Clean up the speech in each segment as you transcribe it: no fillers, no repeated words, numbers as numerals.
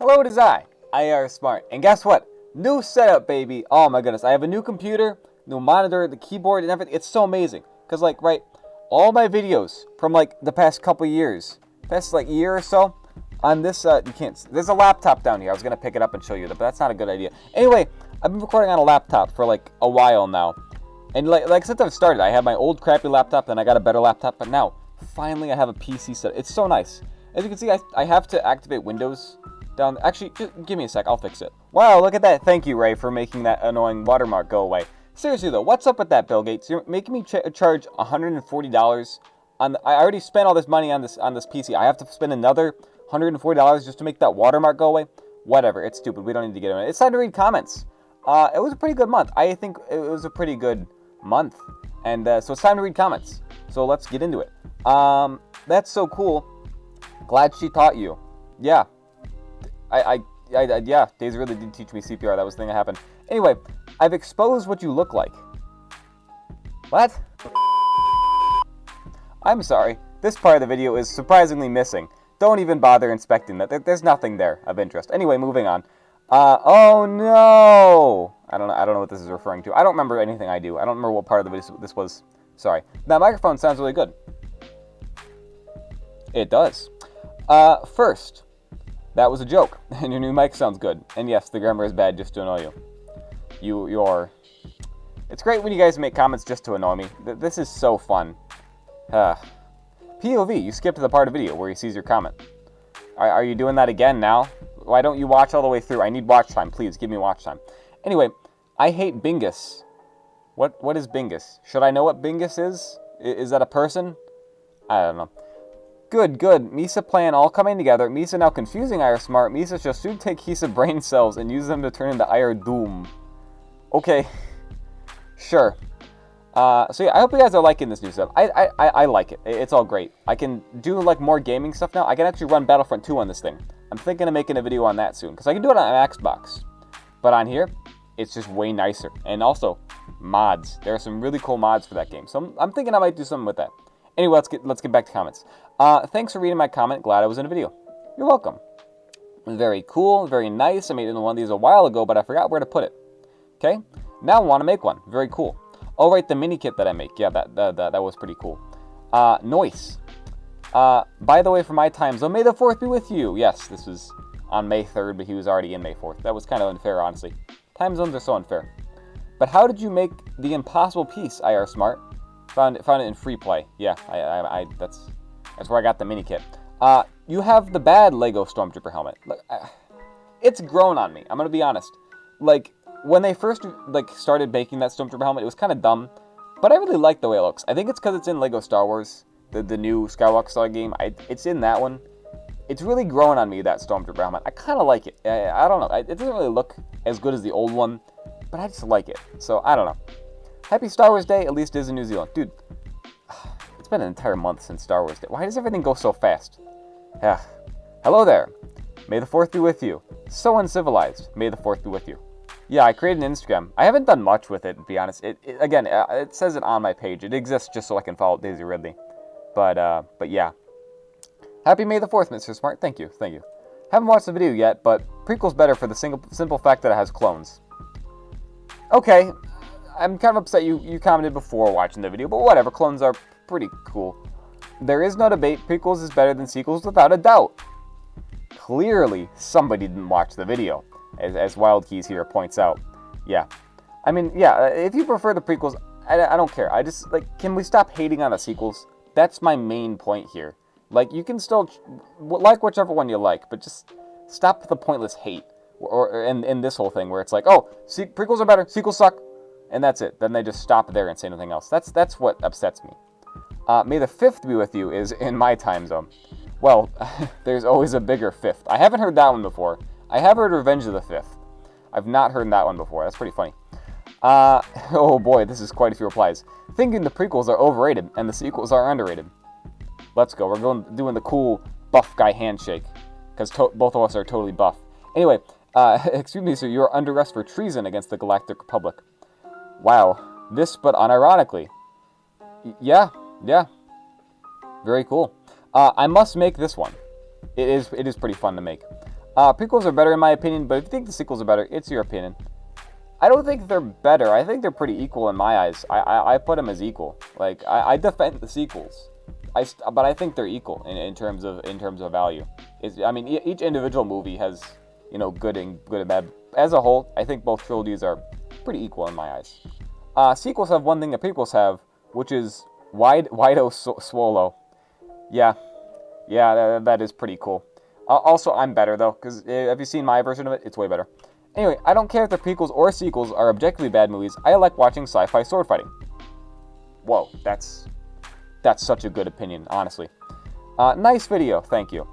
Hello, it is I, IARSMART, and guess what? New setup, baby. Oh my goodness, I have a new computer, new monitor, the keyboard, and everything. It's so amazing. Because, like, right, all my videos from, like, the past couple years, past, like, year or so, on this, you can't, there's a laptop down here. I was going to pick it up and show you that, but that's not a good idea. Anyway, I've been recording on a laptop for, like, a while now. And, like since I've started, I had my old crappy laptop, then I got a better laptop, but now, finally, I have a PC set. It's so nice. As you can see, I have to activate Windows down. Actually, just give me a sec. I'll fix it. Wow, look at that. Thank you, Ray, for making that annoying watermark go away. Seriously, though, what's up with that, Bill Gates? You're making me charge $140 on. I already spent all this money on this PC. I have to spend another $140 just to make that watermark go away. Whatever. It's stupid. We don't need to get into it. It's time to read comments. It was a pretty good month. I think it was a pretty good month, and so it's time to read comments. So let's get into it. That's so cool. Glad she taught you. Yeah. Yeah, Daisy really did teach me CPR. That was the thing that happened. Anyway, I've exposed what you look like. What? I'm sorry. This part of the video is surprisingly missing. Don't even bother inspecting that. There's nothing there of interest. Anyway, moving on. Oh no! I don't know what this is referring to. I don't remember anything I do. I don't remember what part of the video this was. Sorry. That microphone sounds really good. It does. First, that was a joke, and your new mic sounds good. And yes, the grammar is bad just to annoy you. You're... It's great when you guys make comments just to annoy me. This is so fun. POV, you skipped the part of the video where he sees your comment. Are you doing that again now? Why don't you watch all the way through? I need watch time. Please, give me watch time. Anyway, I hate Bingus. What is Bingus? Should I know what Bingus is? Is that a person? I don't know. Good. Misa plan all coming together. Misa now confusing IARSMART. Misa shall soon take Kisa brain cells and use them to turn into IR Doom. Okay. Sure. So yeah, I hope you guys are liking this new stuff. I like it. It's all great. I can do like more gaming stuff now. I can actually run Battlefront 2 on this thing. I'm thinking of making a video on that soon. Because I can do it on Xbox. But on here, it's just way nicer. And also, mods. There are some really cool mods for that game. So I'm thinking I might do something with that. Anyway, let's get back to comments. Thanks for reading my comment. Glad I was in a video. You're welcome. Very cool. Very nice. I made one of these a while ago, but I forgot where to put it. Okay. Now I want to make one. Very cool. Oh, right, the mini kit that I make. Yeah, that was pretty cool. Noise. By the way, for my time zone, May the 4th be with you. Yes, this was on May 3rd, but he was already in May 4th. That was kind of unfair, honestly. Time zones are so unfair. But how did you make the impossible piece, IARSMART? Found it in free play. Yeah, that's where I got the mini kit. You have the bad Lego Stormtrooper helmet. Look, it's grown on me. I'm gonna be honest. Like when they first started making that Stormtrooper helmet, it was kind of dumb, but I really like the way it looks. I think it's because it's in Lego Star Wars, the new Skywalker Saga game. It's in that one. It's really growing on me, that Stormtrooper helmet. I kind of like it. I don't know. It doesn't really look as good as the old one, but I just like it. So I don't know. Happy Star Wars Day, at least it is in New Zealand. Dude, it's been an entire month since Star Wars Day. Why does everything go so fast? Hello there. May the 4th be with you. So uncivilized. May the 4th be with you. Yeah, I created an Instagram. I haven't done much with it, to be honest. Again, it says it on my page. It exists just so I can follow Daisy Ridley. But yeah. Happy May the 4th, Mr. Smart. Thank you. Haven't watched the video yet, but prequel's better for the simple fact that it has clones. Okay. I'm kind of upset you commented before watching the video, but whatever, clones are pretty cool. There is no debate, prequels is better than sequels without a doubt. Clearly, somebody didn't watch the video, as Wild Keys here points out. Yeah. I mean, yeah, if you prefer the prequels, I don't care. I just, can we stop hating on the sequels? That's my main point here. You can still like whichever one you like, but just stop the pointless hate. Or in this whole thing where it's like, oh, prequels are better, sequels suck. And that's it. Then they just stop there and say nothing else. That's what upsets me. May the 5th be with you is in my time zone. Well, there's always a bigger 5th. I haven't heard that one before. I have heard Revenge of the 5th. I've not heard that one before. That's pretty funny. Oh boy, this is quite a few replies. Thinking the prequels are overrated and the sequels are underrated. Let's go. We're doing the cool buff guy handshake. Because both of us are totally buff. Anyway, excuse me, sir, you are under arrest for treason against the Galactic Republic. Wow, this but unironically. Yeah. Very cool. I must make this one. It is pretty fun to make. Prequels are better in my opinion, but if you think the sequels are better, it's your opinion. I don't think they're better. I think they're pretty equal in my eyes. I put them as equal. Like, I defend the sequels. But I think they're equal in terms of value. I mean, each individual movie has, good and bad. As a whole, I think both trilogies are pretty equal in my eyes. Sequels have one thing that prequels have, which is Wido Swolo. Yeah, that is pretty cool. Also, I'm better though, because have you seen my version of it? It's way better. Anyway, I don't care if the prequels or sequels are objectively bad movies. I like watching sci-fi sword fighting. Whoa, that's such a good opinion, honestly. Nice video, thank you.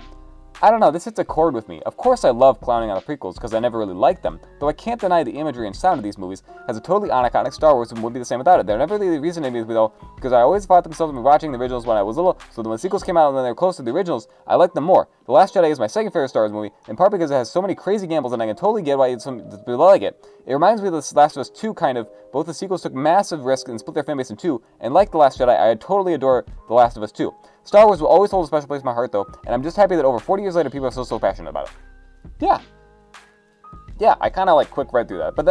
I don't know, this hits a chord with me. Of course I love clowning on the prequels because I never really liked them, though I can't deny the imagery and sound of these movies as a totally iconic Star Wars would be the same without it. They're never really resonated with me though, because I always thought themselves to be watching the originals when I was little, so when the sequels came out and when they were close to the originals, I liked them more. The Last Jedi is my second favorite Star Wars movie, in part because it has so many crazy gambles and I can totally get why people like it. It reminds me of The Last of Us 2 kind of. Both the sequels took massive risks and split their fanbase in two, and like The Last Jedi, I totally adore The Last of Us 2. Star Wars will always hold a special place in my heart though, and I'm just happy that over 40 years later people are still so passionate about it. Yeah, I kind of like quick read through that, but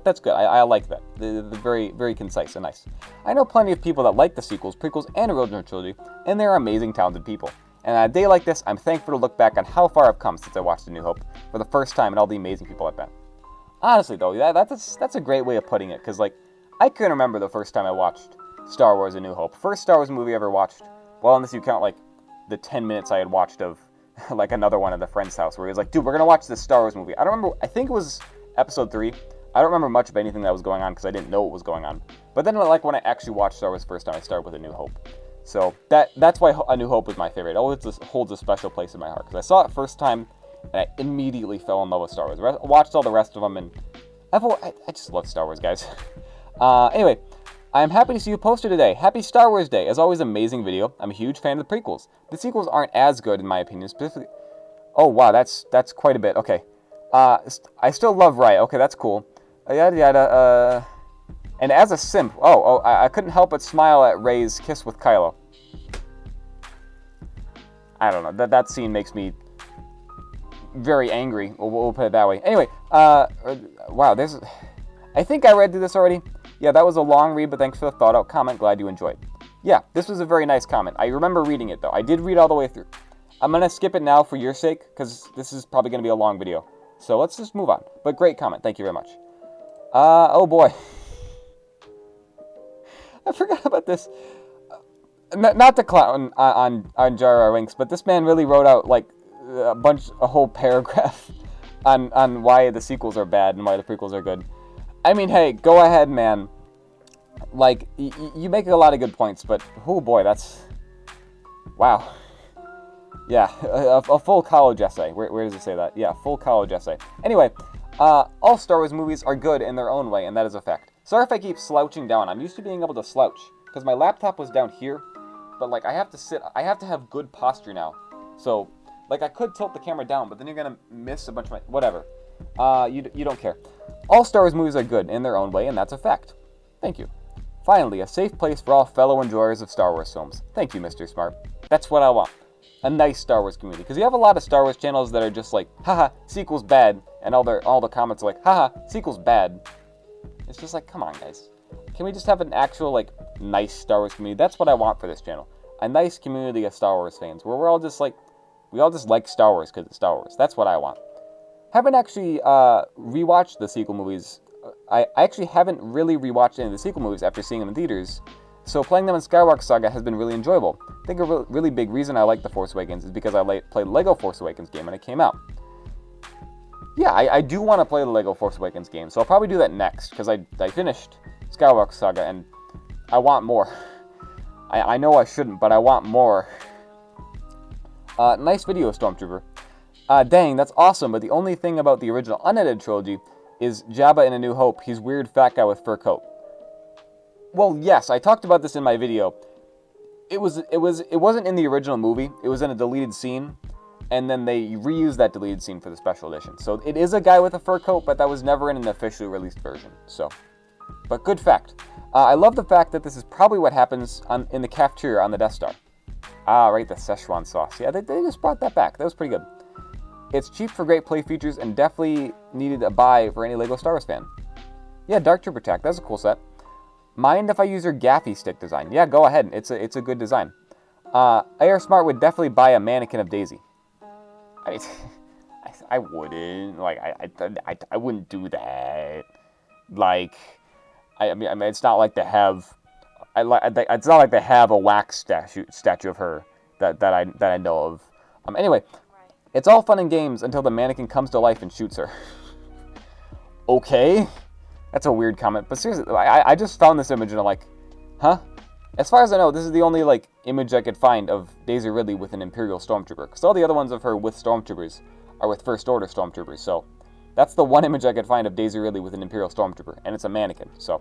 that's good. I like that. They're very, very concise and nice. I know plenty of people that like the sequels, prequels, and original trilogy, and they're amazing, talented people. And on a day like this, I'm thankful to look back on how far I've come since I watched A New Hope for the first time and all the amazing people I've met. Honestly though, that's a great way of putting it, because like, I can remember the first time I watched Star Wars A New Hope. First Star Wars movie I ever watched, well, unless you count like the 10 minutes I had watched of like another one at a friend's house where he was like, dude, we're gonna watch this Star Wars movie. I don't remember, I think it was episode 3. I don't remember much of anything that was going on because I didn't know what was going on. But then like when I actually watched Star Wars the first time, I started with A New Hope. So that's why A New Hope was my favorite. It always just holds a special place in my heart because I saw it first time and I immediately fell in love with Star Wars. I watched all the rest of them and I just love Star Wars, guys. Anyway, I'm happy to see you posted today. Happy Star Wars Day. As always, amazing video. I'm a huge fan of the prequels. The sequels aren't as good in my opinion, specifically. Oh wow, that's quite a bit. Okay. I still love Rey. Okay, that's cool. Yada yada. And as a simp, I couldn't help but smile at Rey's kiss with Kylo. I don't know. That scene makes me very angry. We'll put it that way. Anyway, wow, I think I read through this already. Yeah, that was a long read, but thanks for the thought-out comment. Glad you enjoyed. Yeah, this was a very nice comment. I remember reading it, though. I did read all the way through. I'm going to skip it now for your sake, because this is probably going to be a long video. So let's just move on. But great comment. Thank you very much. Oh boy. I forgot about this. Not to clown on Jar Jar Binks, but this man really wrote out, like, a whole paragraph on why the sequels are bad and why the prequels are good. I mean, hey, go ahead, man. Like, you make a lot of good points, but, oh boy, that's... Wow. Yeah, a full college essay. Where does it say that? Yeah, full college essay. Anyway, all Star Wars movies are good in their own way, and that is a fact. Sorry if I keep slouching down. I'm used to being able to slouch, because my laptop was down here, but, like, I have to have good posture now. So, like, I could tilt the camera down, but then you're gonna miss a bunch of my... Whatever. You don't care. All Star Wars movies are good in their own way, and that's a fact. Thank you. Finally, a safe place for all fellow enjoyers of Star Wars films. Thank you, Mr. Smart. That's what I want. A nice Star Wars community. Because you have a lot of Star Wars channels that are just like, haha, sequel's bad. And all the comments are like, haha, sequel's bad. It's just like, come on, guys. Can we just have an actual, like, nice Star Wars community? That's what I want for this channel. A nice community of Star Wars fans. Where we all just like Star Wars because it's Star Wars. That's what I want. Haven't actually rewatched the sequel movies. I actually haven't really rewatched any of the sequel movies after seeing them in theaters. So playing them in Skywalker Saga has been really enjoyable. I think a really big reason I like The Force Awakens is because I played Lego Force Awakens game when it came out. Yeah, I do want to play the Lego Force Awakens game, so I'll probably do that next, because I finished Skywalker Saga, and I want more. I know I shouldn't, but I want more. Nice video, Stormtrooper. Dang, that's awesome, but the only thing about the original unedited trilogy is Jabba in A New Hope. He's weird fat guy with fur coat. Well, yes, I talked about this in my video. It wasn't in the original movie. It was in a deleted scene, and then they reused that deleted scene for the special edition. So it is a guy with a fur coat, but that was never in an officially released version. So, but good fact. I love the fact that this is probably what happens in the cafeteria on the Death Star. Ah, right, the Szechuan sauce. Yeah, they just brought that back. That was pretty good. It's cheap for great play features and definitely needed a buy for any LEGO Star Wars fan. Yeah, Dark Trooper Tack, that's a cool set. Mind if I use your gaffy stick design? Yeah, go ahead. It's a good design. IARSMART would definitely buy a mannequin of Daisy. I wouldn't. Like, I wouldn't do that. Like, I mean, it's not like they have. It's not like they have a wax statue of her that I know of. Anyway, it's all fun and games until the mannequin comes to life and shoots her. Okay, that's a weird comment, but seriously, I just found this image and I'm like, huh? As far as I know, this is the only like image I could find of Daisy Ridley with an Imperial Stormtrooper, because all the other ones of her with Stormtroopers are with First Order Stormtroopers. So that's the one image I could find of Daisy Ridley with an Imperial Stormtrooper, and it's a mannequin. So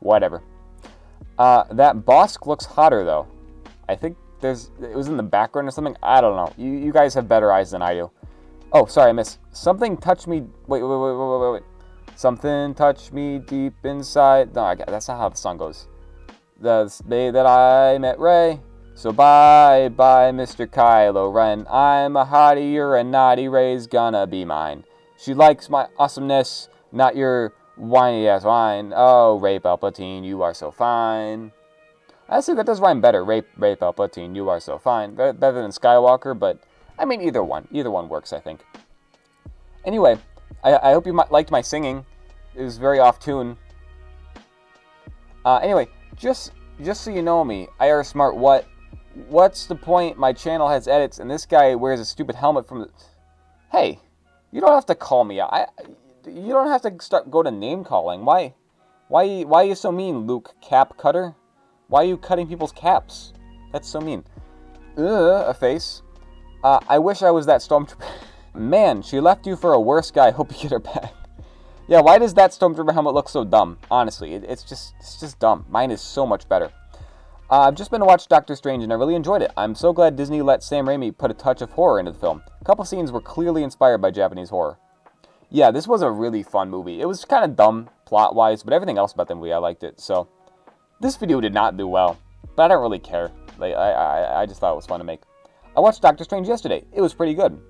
whatever. That Bosk looks hotter though. I think it was in the background or something. I don't know. You guys have better eyes than I do. Oh, sorry, I missed. Something touched me. Wait. Something touched me deep inside. No, that's not how the song goes. The day that I met Rey. So bye, Mr. Kylo Ren. I'm a hottie, you're a naughty, Rey's gonna be mine. She likes my awesomeness, not your whiny-ass wine. Oh, Rey Palpatine, you are so fine. Actually, that does rhyme better. Rey Palpatine, you are so fine. Better than Skywalker, but I mean, either one. Either one works, I think. Anyway, I hope you liked my singing. It was very off-tune. Anyway, just so you know me, IARSMART, what's the point? My channel has edits, and this guy wears a stupid helmet from the... Hey, you don't have to call me out. You don't have to go to name-calling. Why are you so mean, Luke Cap Cutter? Why are you cutting people's caps? That's so mean. A face. I wish I was that Stormtrooper. Man, she left you for a worse guy. Hope you get her back. Yeah, why does that Stormtrooper helmet look so dumb? Honestly, it's just dumb. Mine is so much better. I've just been to watch Doctor Strange and I really enjoyed it. I'm so glad Disney let Sam Raimi put a touch of horror into the film. A couple scenes were clearly inspired by Japanese horror. Yeah, this was a really fun movie. It was kind of dumb plot-wise, but everything else about the movie, I liked it. So, this video did not do well, but I don't really care. Like, I just thought it was fun to make. I watched Doctor Strange yesterday. It was pretty good.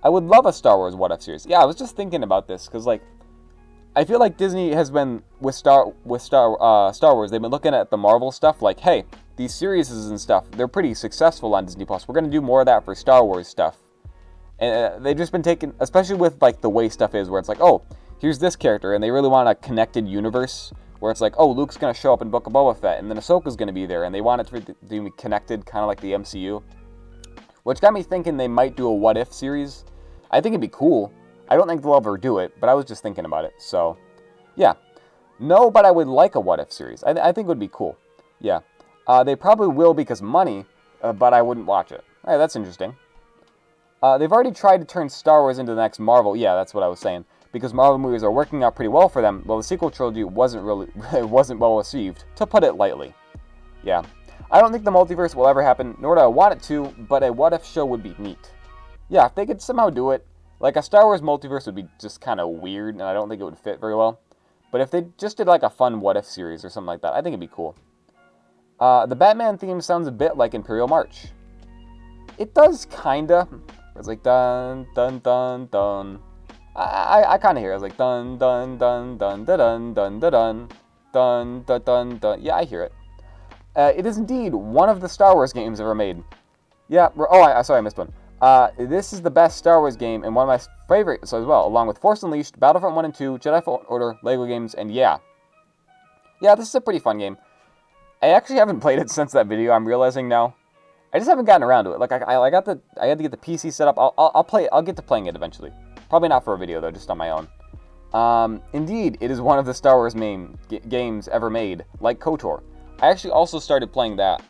I would love a Star Wars What If series. Yeah, I was just thinking about this, because, like, I feel like Disney has been, with Star Wars, they've been looking at the Marvel stuff, like, hey, these series and stuff, they're pretty successful on Disney+. We're going to do more of that for Star Wars stuff. And they've just been taking, especially with, like, the way stuff is, where it's like, oh, here's this character, and they really want a connected universe, where it's like, oh, Luke's going to show up in Book of Boba Fett, and then Ahsoka's going to be there, and they want it to be connected, kind of like the MCU. Which got me thinking they might do a What If series. I think it'd be cool. I don't think they'll ever do it, but I was just thinking about it. So, yeah. No, but I would like a What If series. I think it would be cool. Yeah. They probably will because money, but I wouldn't watch it. Hey, that's interesting. They've already tried to turn Star Wars into the next Marvel. Yeah, that's what I was saying. Because Marvel movies are working out pretty well for them, while the sequel trilogy wasn't well received, to put it lightly. Yeah. I don't think the multiverse will ever happen, nor do I want it to, but a What If show would be neat. Yeah, if they could somehow do it, like a Star Wars multiverse would be just kind of weird, and I don't think it would fit very well. But if they just did like a fun What If series or something like that, I think it'd be cool. The Batman theme sounds a bit like Imperial March. It does, kinda. It's like dun dun dun dun. I kind of hear it. It's like dun dun dun dun dun dun dun dun dun dun dun dun. Yeah, I hear it. It is indeed one of the Star Wars games ever made. Yeah. Oh, sorry, I missed one. This is the best Star Wars game and one of my favorites as well, along with Force Unleashed, Battlefront 1 and 2, Jedi Fallen Order, LEGO games, and yeah. Yeah, this is a pretty fun game. I actually haven't played it since that video, I'm realizing now. I just haven't gotten around to it. Like, I had to get the PC set up. I'll get to playing it eventually. Probably not for a video, though, just on my own. Indeed, it is one of the Star Wars games ever made, like KOTOR. I actually also started playing that.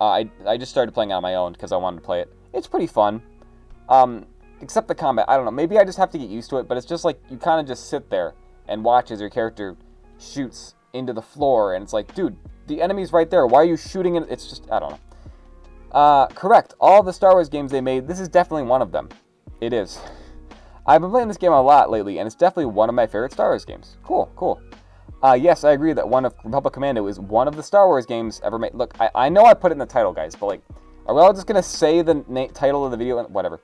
I just started playing it on my own because I wanted to play it. It's pretty fun. Except the combat, I don't know. Maybe I just have to get used to it, but it's just like you kind of just sit there and watch as your character shoots into the floor, and it's like, dude, the enemy's right there. Why are you shooting it? It's just, I don't know. Correct. All the Star Wars games they made, this is definitely one of them. It is. I've been playing this game a lot lately, and it's definitely one of my favorite Star Wars games. Cool, cool. Yes, I agree that one of Republic Commando is one of the Star Wars games ever made. Look, I know I put it in the title, guys, but like, are we all just going to say the title of the video? Whatever.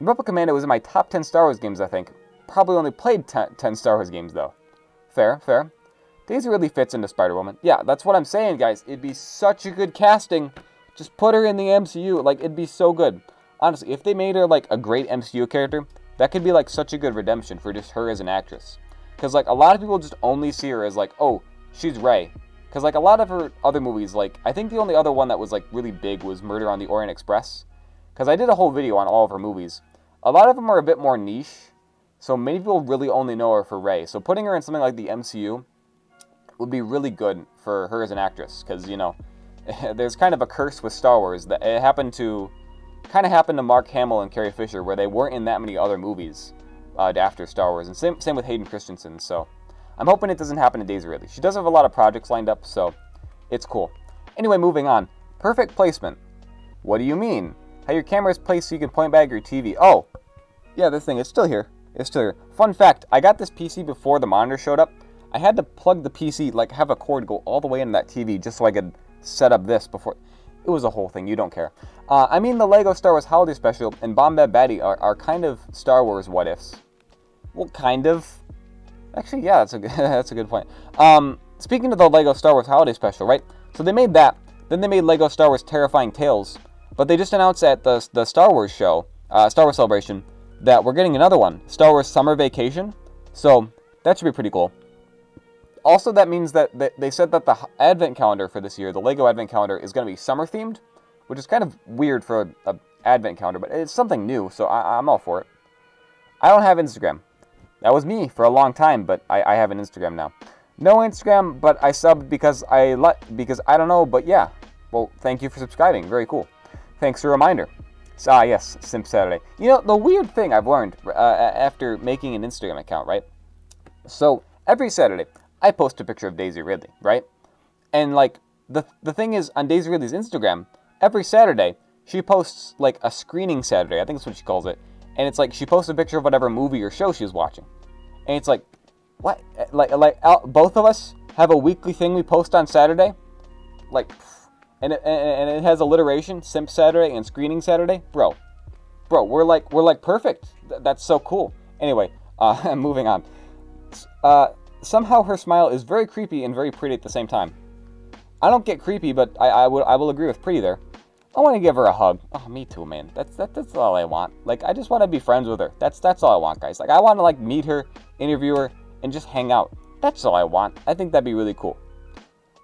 Rebel Commando was in my top 10 Star Wars games, I think. Probably only played 10 Star Wars games, though. Fair, fair. Daisy Ridley fits into Spider-Woman. Yeah, that's what I'm saying, guys. It'd be such a good casting. Just put her in the MCU. Like, it'd be so good. Honestly, if they made her, like, a great MCU character, that could be, like, such a good redemption for just her as an actress. Because, like, a lot of people just only see her as, like, oh, she's Rey. Because, like, a lot of her other movies, like, I think the only other one that was, like, really big was Murder on the Orient Express. Because I did a whole video on all of her movies. A lot of them are a bit more niche. So many people really only know her for Rey. So putting her in something like the MCU would be really good for her as an actress. Because, you know, there's kind of a curse with Star Wars. That it happened to Mark Hamill and Carrie Fisher, where they weren't in that many other movies after Star Wars. And same with Hayden Christensen. So I'm hoping it doesn't happen to Daisy Ridley. She does have a lot of projects lined up, so it's cool. Anyway, moving on. Perfect placement. What do you mean? How your camera is placed so you can point back your TV. Oh, yeah, this thing is still here. It's still here. Fun fact, I got this PC before the monitor showed up. I had to plug the PC, like have a cord go all the way into that TV just so I could set up this before. It was a whole thing, you don't care. I mean, the LEGO Star Wars Holiday Special and Bomb Bad Baddie are kind of Star Wars what-ifs. Well, kind of. Actually, yeah, that's a good point. Speaking of the LEGO Star Wars Holiday Special, right? So they made that. Then they made LEGO Star Wars Terrifying Tales. But they just announced at the Star Wars show, Star Wars Celebration, that we're getting another one, Star Wars Summer Vacation. So that should be pretty cool. Also, that means that they said that the Advent calendar for this year, the LEGO Advent calendar, is going to be summer-themed, which is kind of weird for an Advent calendar, but it's something new, so I'm all for it. I don't have Instagram. That was me for a long time, but I have an Instagram now. No Instagram, but I subbed because I don't know, but yeah. Well, thank you for subscribing. Very cool. Thanks for a reminder. Yes, Simp Saturday. You know, the weird thing I've learned after making an Instagram account, right? So, every Saturday, I post a picture of Daisy Ridley, right? And, like, the thing is, on Daisy Ridley's Instagram, every Saturday, she posts, like, a screening Saturday. I think that's what she calls it. And it's like, she posts a picture of whatever movie or show she was watching. And it's like, what? Like both of us have a weekly thing we post on Saturday? Like, and it has alliteration, Simp Saturday and Screening Saturday? Bro, we're like perfect. That's so cool. Anyway, moving on. Somehow her smile is very creepy and very pretty at the same time. I don't get creepy, but I will agree with pretty there. I want to give her a hug. Oh, me too, man. That's all I want. Like, I just want to be friends with her. That's all I want, guys. Like, I want to, like, meet her, interview her, and just hang out. That's all I want. I think that'd be really cool.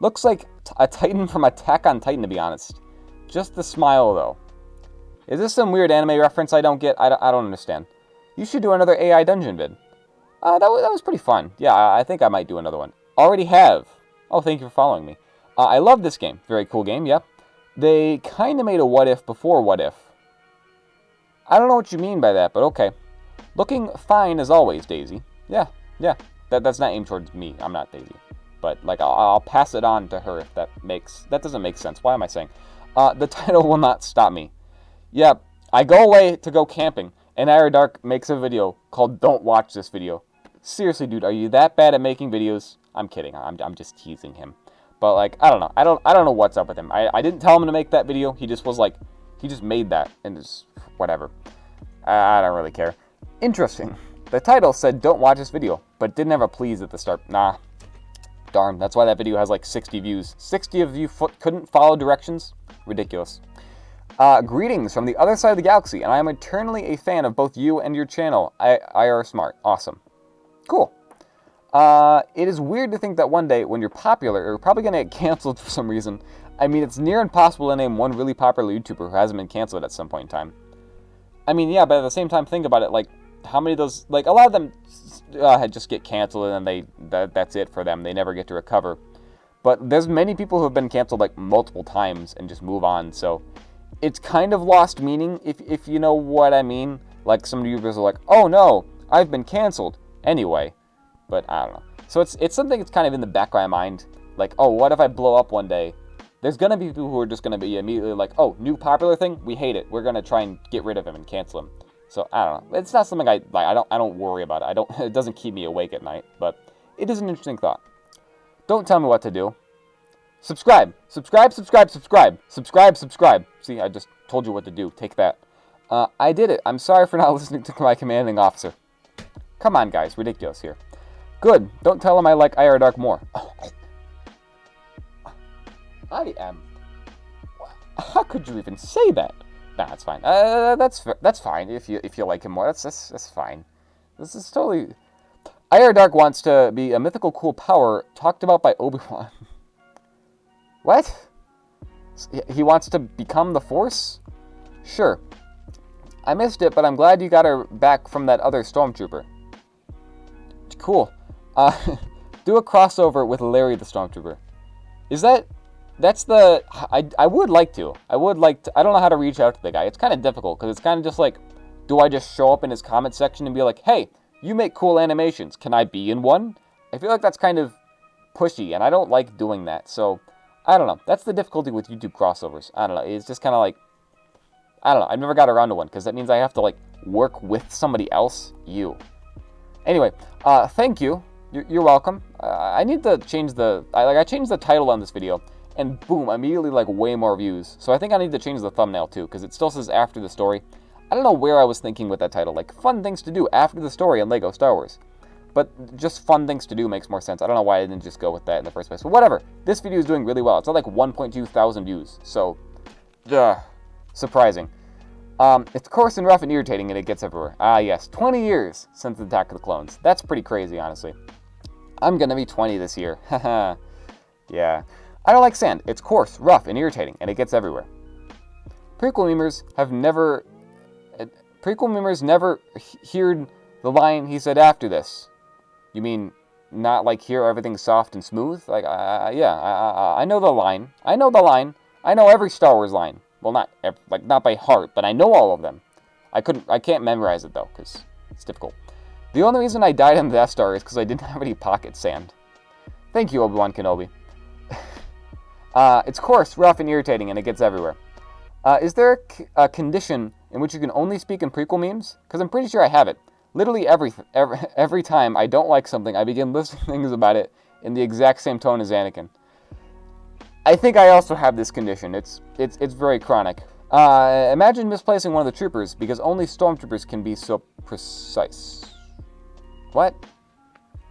Looks like a Titan from Attack on Titan, to be honest. Just the smile, though. Is this some weird anime reference I don't get? I don't understand. You should do another AI dungeon vid. That was pretty fun. Yeah, I think I might do another one. Already have. Oh, thank you for following me. I love this game. Very cool game, yep. They kind of made a what if before what if. I don't know what you mean by that, but okay. Looking fine as always, Daisy. Yeah. That's not aimed towards me. I'm not Daisy. But, like, I'll pass it on to her if that doesn't make sense. Why am I saying? The title will not stop me. Yeah, I go away to go camping, and Ira Dark makes a video called Don't Watch This Video. Seriously, dude, are you that bad at making videos? I'm kidding. I'm just teasing him. But, like, I don't know. I don't know what's up with him. I didn't tell him to make that video. He just was like, he just made that. And just, whatever. I don't really care. Interesting. The title said, don't watch this video. But didn't have a please at the start. Nah. Darn. That's why that video has, like, 60 views. 60 of you couldn't follow directions? Ridiculous. Greetings from the other side of the galaxy. And I am eternally a fan of both you and your channel. IARSMART. Awesome. Cool. It is weird to think that one day, when you're popular, you're probably going to get canceled for some reason. I mean, it's near impossible to name one really popular YouTuber who hasn't been canceled at some point in time. I mean, yeah, but at the same time, think about it, like, how many of those, like, a lot of them just get canceled and then that's it for them. They never get to recover. But there's many people who have been canceled, like, multiple times and just move on, so it's kind of lost meaning, if you know what I mean. Like, some YouTubers are like, oh no, I've been canceled. Anyway. But I don't know. So it's something that's kind of in the back of my mind. Like, oh, what if I blow up one day? There's going to be people who are just going to be immediately like, oh, new popular thing? We hate it. We're going to try and get rid of him and cancel him. So I don't know. It's not something I don't worry about it. It doesn't keep me awake at night, but it is an interesting thought. Don't tell me what to do. Subscribe. Subscribe. See, I just told you what to do. Take that. I did it. I'm sorry for not listening to my commanding officer. Come on, guys. Ridiculous here. Good. Don't tell him I like IR Dark more. I am... How could you even say that? Nah, that's fine. That's fine if you like him more. That's fine. This is totally... IR Dark wants to be a mythical cool power talked about by Obi-Wan. What? He wants to become the Force? Sure. I missed it, but I'm glad you got her back from that other stormtrooper. Cool. Do a crossover with Larry the Stormtrooper. Is that... That's the... I would like to. I don't know how to reach out to the guy. It's kind of difficult, because it's kind of just like... Do I just show up in his comment section and be like, hey, you make cool animations. Can I be in one? I feel like that's kind of pushy, and I don't like doing that. So, I don't know. That's the difficulty with YouTube crossovers. I don't know. It's just kind of like... I don't know. I've never got around to one, because that means I have to, like, work with somebody else. Anyway, thank you. You're welcome. I need to change the... I changed the title on this video, and boom, immediately, like, way more views. So I think I need to change the thumbnail, too, because it still says after the story. I don't know where I was thinking with that title. Like, fun things to do after the story in LEGO Star Wars. But just fun things to do makes more sense. I don't know why I didn't just go with that in the first place. But whatever. This video is doing really well. It's at like 1.2 thousand views. So, surprising. It's coarse and rough and irritating, and it gets everywhere. Ah, yes. 20 years since the Attack of the Clones. That's pretty crazy, honestly. I'm gonna be 20 this year. Haha. Yeah. I don't like sand. It's coarse, rough, and irritating, and it gets everywhere. Prequel memers never heard the line he said after this. You mean not like here everything's soft and smooth? Like, yeah, I know the line. I know the line. I know every Star Wars line. Well, not by heart, but I know all of them. I can't memorize it, though, because it's difficult. The only reason I died in the Death Star is because I didn't have any pocket sand. Thank you, Obi-Wan Kenobi. It's coarse, rough, and irritating, and it gets everywhere. Is there a condition in which you can only speak in prequel memes? Because I'm pretty sure I have it. Literally every time I don't like something, I begin listing things about it in the exact same tone as Anakin. I think I also have this condition. It's very chronic. Imagine misplacing one of the troopers, because only stormtroopers can be so precise. What?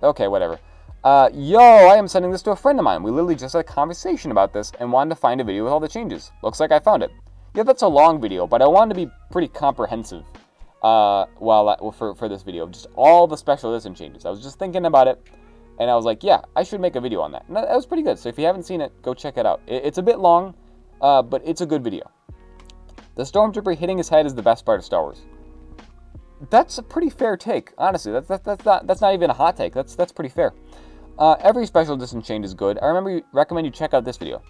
Okay, whatever. Yo, I am sending this to a friend of mine. We literally just had a conversation about this and wanted to find a video with all the changes. Looks like I found it. Yeah, that's a long video, but I wanted to be pretty comprehensive for this video. Just all the special edition changes. I was just thinking about it, and I was like, yeah, I should make a video on that. And that was pretty good. So if you haven't seen it, go check it out. It's a bit long, but it's a good video. The Stormtrooper hitting his head is the best part of Star Wars. That's a pretty fair take, honestly. That's not even a hot take. That's pretty fair. Every special edition change is good. I recommend you check out this video.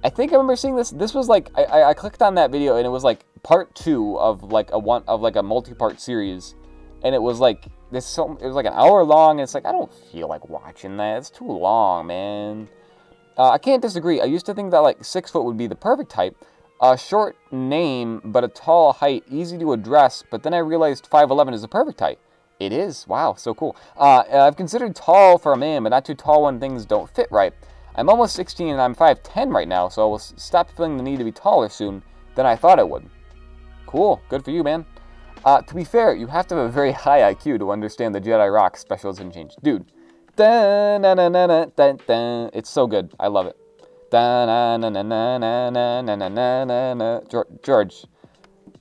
I think I remember seeing this. This was like I clicked on that video, and it was like part 2 of like a multi-part series, and it was like this. It was like an hour long, and it's like I don't feel like watching that. It's too long, man. I can't disagree. I used to think that like 6 foot would be the perfect height. A short name, but a tall height, easy to address. But then I realized 5'11" is the perfect height. It is. Wow, so cool. I've considered tall for a man, but not too tall when things don't fit right. I'm almost 16 and I'm 5'10" right now, so I will stop feeling the need to be taller soon than I thought I would. Cool. Good for you, man. To be fair, you have to have a very high IQ to understand the Jedi Rock special edition change. Dude. It's so good. I love it. George,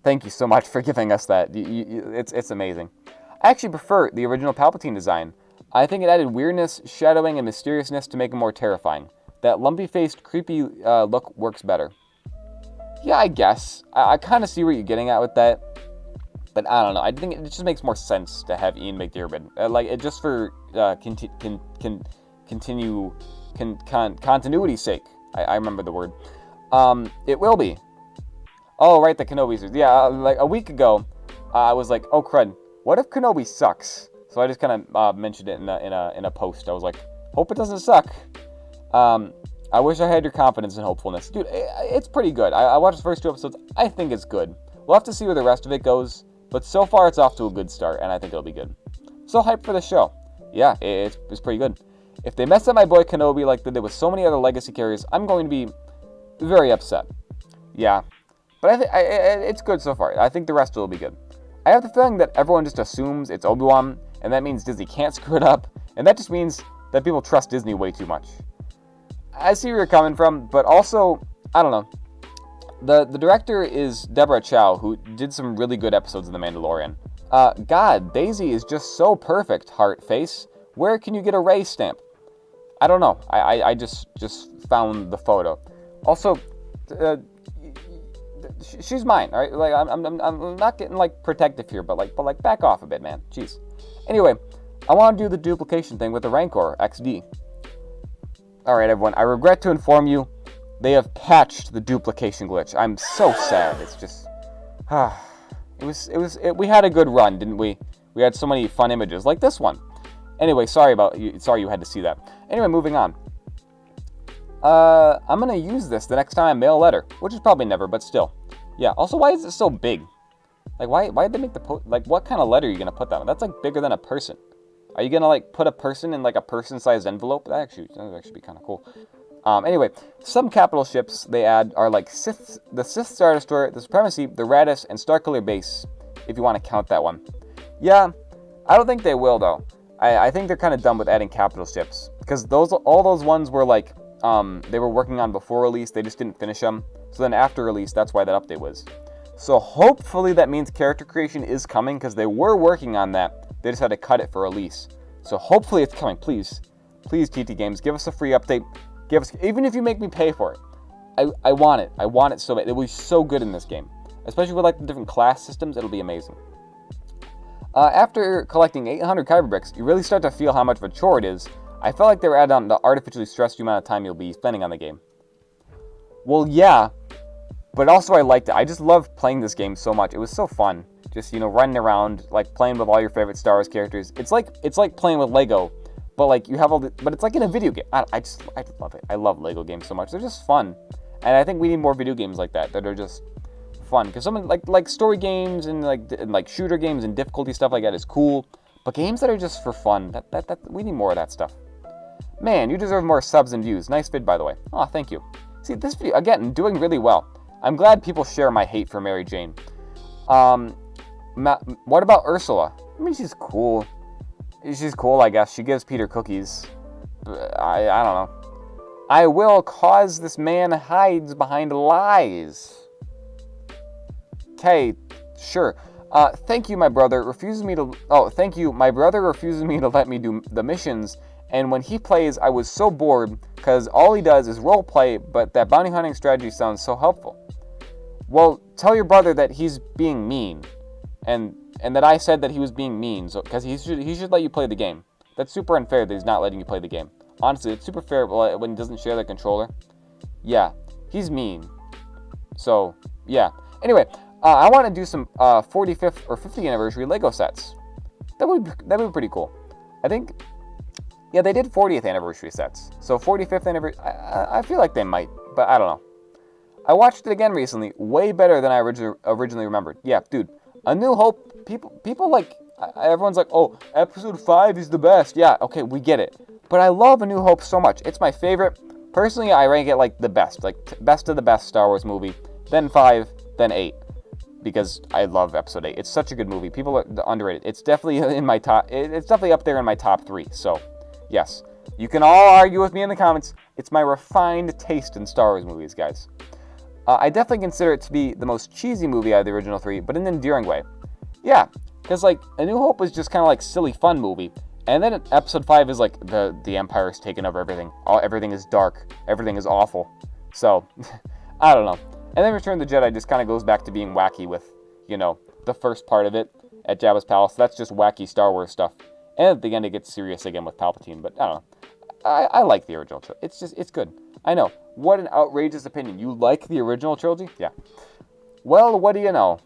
thank you so much for giving us that. It's amazing. I actually prefer the original Palpatine design. I think it added weirdness, shadowing, and mysteriousness to make it more terrifying. That lumpy-faced, creepy look works better. Yeah, I guess. I kind of see what you're getting at with that. But I don't know. I think it just makes more sense to have Ian McDiarmid. Like, it just for continuity's sake. I remember the word. It will be. Oh, right, the Kenobi. Yeah, like a week ago, I was like, oh, crud. What if Kenobi sucks? So I just kind of mentioned it in a post. I was like, hope it doesn't suck. I wish I had your confidence and hopefulness. Dude, it's pretty good. I watched the first 2 episodes. I think it's good. We'll have to see where the rest of it goes. But so far, it's off to a good start, and I think it'll be good. So hyped for the show. Yeah, it's pretty good. If they mess up my boy Kenobi like they did with so many other legacy carriers, I'm going to be very upset. Yeah. But it's good so far. I think the rest will be good. I have the feeling that everyone just assumes it's Obi-Wan, and that means Disney can't screw it up, and that just means that people trust Disney way too much. I see where you're coming from, but also, I don't know. The director is Deborah Chow, who did some really good episodes of The Mandalorian. God, Daisy is just so perfect, heart face. Where can you get a Rey stamp? I don't know. I just found the photo. Also, she's mine, all right? Like I'm not getting like protective here, but like back off a bit, man. Jeez. Anyway, I want to do the duplication thing with the Rancor XD. All right, everyone. I regret to inform you, they have patched the duplication glitch. I'm so sad. It's just, we had a good run, didn't we? We had so many fun images, like this one. Anyway, sorry you had to see that. Anyway, moving on. I'm gonna use this the next time I mail a letter, which is probably never, but still. Yeah. Also, why is it so big? Like, why did they make the like? What kind of letter are you gonna put that on? That's like bigger than a person. Are you gonna like put a person in like a person-sized envelope? That would actually be kind of cool. Anyway, some capital ships they add are like the Sith Star Destroyer, the Supremacy, the Radis, and Starkiller Base, if you want to count that one. Yeah, I don't think they will though. I think they're kind of done with adding capital ships because all those ones were like they were working on before release. They just didn't finish them. So then after release, that's why that update was. So hopefully that means character creation is coming because they were working on that. They just had to cut it for release. So hopefully it's coming. Please, TT Games, give us a free update. Give us, even if you make me pay for it. I want it. I want it so bad. It was so good in this game, especially with like the different class systems. It'll be amazing. After collecting 800 Kyber bricks, you really start to feel how much of a chore it is. I felt like they were adding on to artificially stress the amount of time you'll be spending on the game. Well, yeah, but also I liked it. I just loved playing this game so much. It was so fun. Just, running around, like, playing with all your favorite Star Wars characters. It's like playing with Lego, but, like, you have all the... But it's like in a video game. I love it. I love Lego games so much. They're just fun. And I think we need more video games like that are just fun. Because some, like story games and, like, shooter games and difficulty stuff like that is cool. But games that are just for fun, we need more of that stuff. Man, you deserve more subs and views. Nice vid, by the way. Aw, thank you. See, this video, again, doing really well. I'm glad people share my hate for Mary Jane. What about Ursula? I mean, she's cool. She's cool, I guess. She gives Peter cookies. I don't know. I will cause this man hides behind lies. Okay, sure. Thank you, my brother refuses me to... Oh, thank you. My brother refuses me to let me do the missions. And when he plays, I was so bored because all he does is role play, but that bounty hunting strategy sounds so helpful. Well, tell your brother that he's being mean. And that I said that he was being mean, so because he should let you play the game. That's super unfair that he's not letting you play the game. Honestly, it's super fair when he doesn't share the controller. Yeah, he's mean. So, yeah. Anyway, I want to do some 45th or 50th anniversary Lego sets. That would be pretty cool. I think, yeah, they did 40th anniversary sets. So 45th anniversary, I feel like they might, but I don't know. I watched it again recently, way better than I originally remembered. Yeah, dude. A New Hope, people like, everyone's like, oh, episode 5 is the best. Yeah, okay, we get it. But I love A New Hope so much. It's my favorite. Personally, I rank it like the best. Like, best of the best Star Wars movie. Then 5, then 8. Because I love episode 8. It's such a good movie. People are underrated. It's definitely in my top, it's definitely up there in my top 3. So, yes. You can all argue with me in the comments. It's my refined taste in Star Wars movies, guys. I definitely consider it to be the most cheesy movie out of the original 3, but in an endearing way. Yeah, because, like, A New Hope was just kind of like silly fun movie, and then Episode 5 is like, the Empire's taken over everything. Everything is dark. Everything is awful. So, I don't know. And then Return of the Jedi just kind of goes back to being wacky with, the first part of it at Jabba's Palace. That's just wacky Star Wars stuff. And at the end it gets serious again with Palpatine, but I don't know. I like the original trilogy. It's good. I know. What an outrageous opinion. You like the original trilogy? Yeah. Well, what do you know?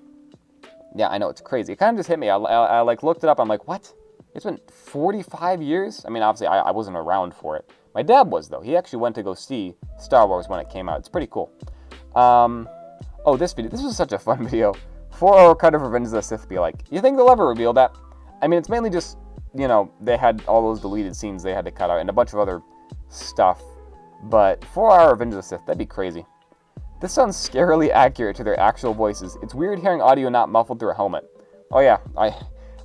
Yeah, I know. It's crazy. It kind of just hit me. I like looked it up. I'm like, what? It's been 45 years? I mean, obviously, I wasn't around for it. My dad was, though. He actually went to go see Star Wars when it came out. It's pretty cool. Oh, this video. This was such a fun video. 4-hour cut of Revenge of the Sith be like. You think they'll ever reveal that? I mean, it's mainly just, they had all those deleted scenes they had to cut out and a bunch of other stuff. But 4-hour Revenge of the Sith, that'd be crazy. This sounds scarily accurate to their actual voices. It's weird hearing audio not muffled through a helmet. Oh yeah,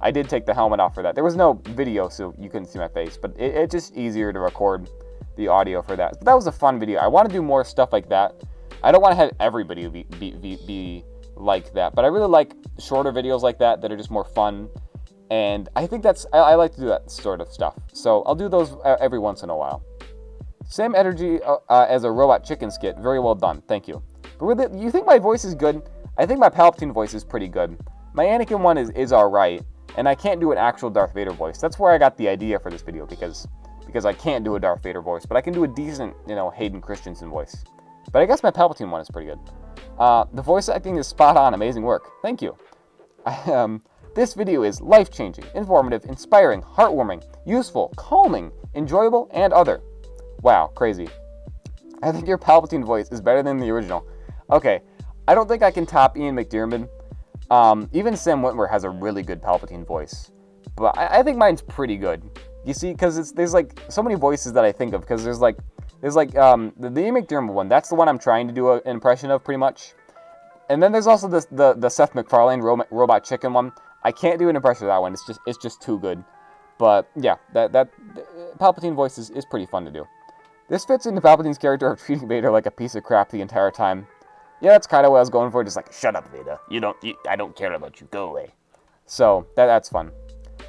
I did take the helmet off for that. There was no video, so you couldn't see my face, but it's just easier to record the audio for that. But that was a fun video. I want to do more stuff like that. I don't want to have everybody be like that, but I really like shorter videos like that that are just more fun, and I think I like to do that sort of stuff. So I'll do those every once in a while. Same energy as a robot chicken skit. Very well done. Thank you. But really, you think my voice is good? I think my Palpatine voice is pretty good. My Anakin one is alright, and I can't do an actual Darth Vader voice. That's where I got the idea for this video, because I can't do a Darth Vader voice, but I can do a decent, Hayden Christensen voice. But I guess my Palpatine one is pretty good. The voice acting is spot on. Amazing work. Thank you. This video is life-changing, informative, inspiring, heartwarming, useful, calming, enjoyable, and other. Wow, crazy. I think your Palpatine voice is better than the original. Okay, I don't think I can top Ian McDiarmid. Even Sam Witwer has a really good Palpatine voice, but I think mine's pretty good. You see, because there's like so many voices that I think of. Because there's like the Ian McDiarmid one. That's the one I'm trying to do an impression of, pretty much. And then there's also the Seth MacFarlane Robot Chicken one. I can't do an impression of that one. It's just too good. But yeah, that Palpatine voice is pretty fun to do. This fits into Palpatine's character of treating Vader like a piece of crap the entire time. Yeah, that's kind of what I was going for. Just like, shut up, Vader. I don't care about you. Go away. So that's fun.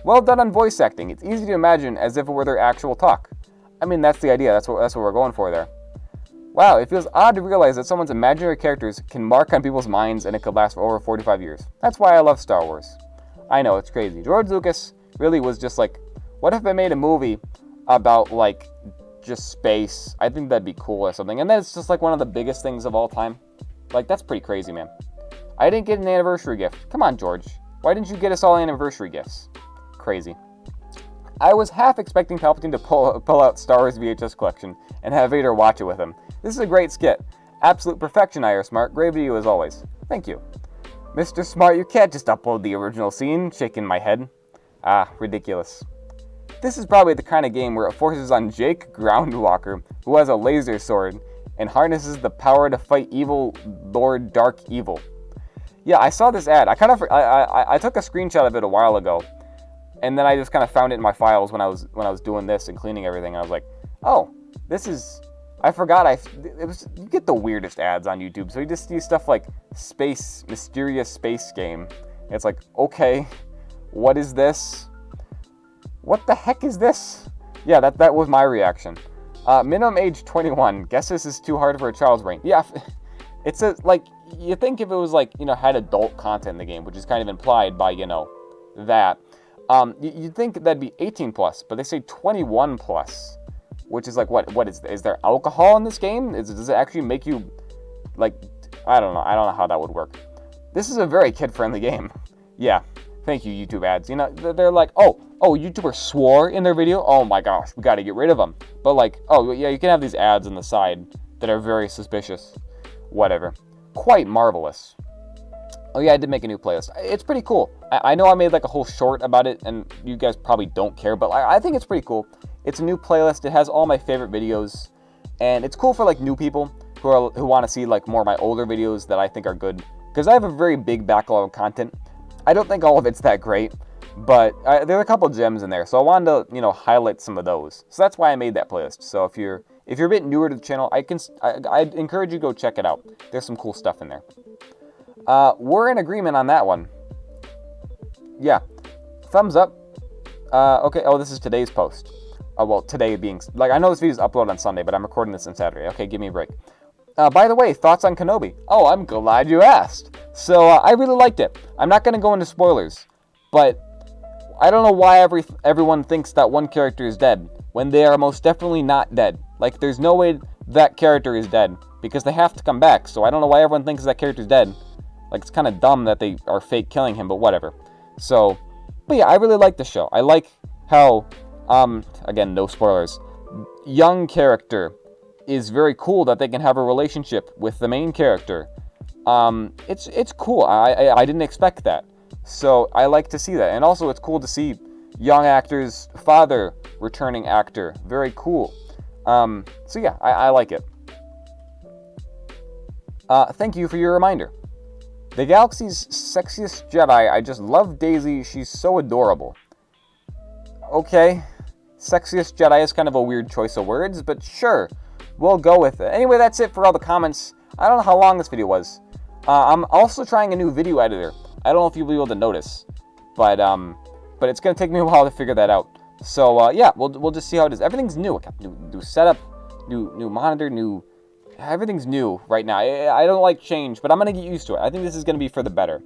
Well done on voice acting. It's easy to imagine as if it were their actual talk. I mean, that's the idea. That's what we're going for there. Wow, it feels odd to realize that someone's imaginary characters can mark on people's minds and it could last for over 45 years. That's why I love Star Wars. I know, it's crazy. George Lucas really was just like, what if I made a movie about, like, just space? I think that'd be cool or something. And then it's just like one of the biggest things of all time. Like, that's pretty crazy, man. I didn't get an anniversary gift. Come on, George. Why didn't you get us all anniversary gifts? Crazy. I was half expecting Palpatine to pull out Star Wars VHS collection and have Vader watch it with him. This is a great skit. Absolute perfection, IARSMART. Great video as always. Thank you. Mr. Smart, you can't just upload the original scene. Shaking my head. Ah, ridiculous. This is probably the kind of game where it forces on Jake Groundwalker, who has a laser sword, and harnesses the power to fight evil Lord Dark Evil. Yeah, I saw this ad. I took a screenshot of it a while ago, and then I just kind of found it in my files when I was doing this and cleaning everything, and I was like, oh, this is... I forgot you get the weirdest ads on YouTube, so you just see stuff like mysterious space game. It's like, okay, what is this? What the heck is this? Yeah, that was my reaction. Minimum age 21. Guess this is too hard for a child's brain. Yeah, it's like, you think if it was like, had adult content in the game, which is kind of implied by, that, you'd think that'd be 18 plus, but they say 21 plus, which is like, what is there alcohol in this game? Does it actually make you, like, I don't know how that would work. This is a very kid-friendly game. Yeah, thank you, YouTube ads. They're like, oh, YouTuber swore in their video? Oh my gosh, we gotta get rid of them. But like, oh yeah, you can have these ads on the side that are very suspicious. Whatever. Quite marvelous. Oh yeah, I did make a new playlist. It's pretty cool. I know I made like a whole short about it, and you guys probably don't care, but I think it's pretty cool. It's a new playlist. It has all my favorite videos, and it's cool for like new people who want to see like more of my older videos that I think are good, because I have a very big backlog of content. I don't think all of it's that great, but there are a couple gems in there, so I wanted to highlight some of those. So that's why I made that playlist. So if you're a bit newer to the channel, I'd encourage you to go check it out. There's some cool stuff in there. We're in agreement on that one. Yeah, thumbs up. Okay. Oh, this is today's post. Well, today being like, I know this video is uploaded on Sunday, but I'm recording this on Saturday. Okay, give me a break. By the way, thoughts on Kenobi? Oh, I'm glad you asked. So I really liked it. I'm not going to go into spoilers, but I don't know why everyone thinks that one character is dead when they are most definitely not dead. Like, there's no way that character is dead because they have to come back. So I don't know why everyone thinks that character is dead. Like, it's kind of dumb that they are fake killing him, but whatever. So, but yeah, I really like the show. I like how, again, no spoilers, young character is very cool that they can have a relationship with the main character. It's cool. I didn't expect that. So I like to see that. And also it's cool to see young actor's father returning actor. Very cool. So yeah, I like it. Thank you for your reminder. The galaxy's sexiest Jedi. I just love Daisy. She's so adorable. Okay. Sexiest Jedi is kind of a weird choice of words, but sure. We'll go with it. Anyway, that's it for all the comments. I don't know how long this video was. I'm also trying a new video editor. I don't know if you'll be able to notice, but it's gonna take me a while to figure that out. So yeah, we'll just see how it is. Everything's new. I got new setup, new monitor, everything's new right now. I don't like change, but I'm gonna get used to it. I think this is gonna be for the better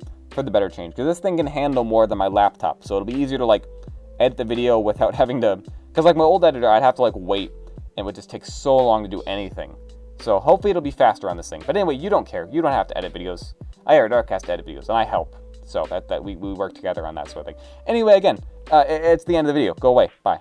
change, because this thing can handle more than my laptop, so it'll be easier to like edit the video without having to. Because like my old editor, I'd have to like wait. It would just take so long to do anything. So hopefully it'll be faster on this thing. But anyway, you don't care. You don't have to edit videos. I hire Dark has to edit videos, and I help. So that we work together on that sort of thing. Anyway, again, it's the end of the video. Go away. Bye.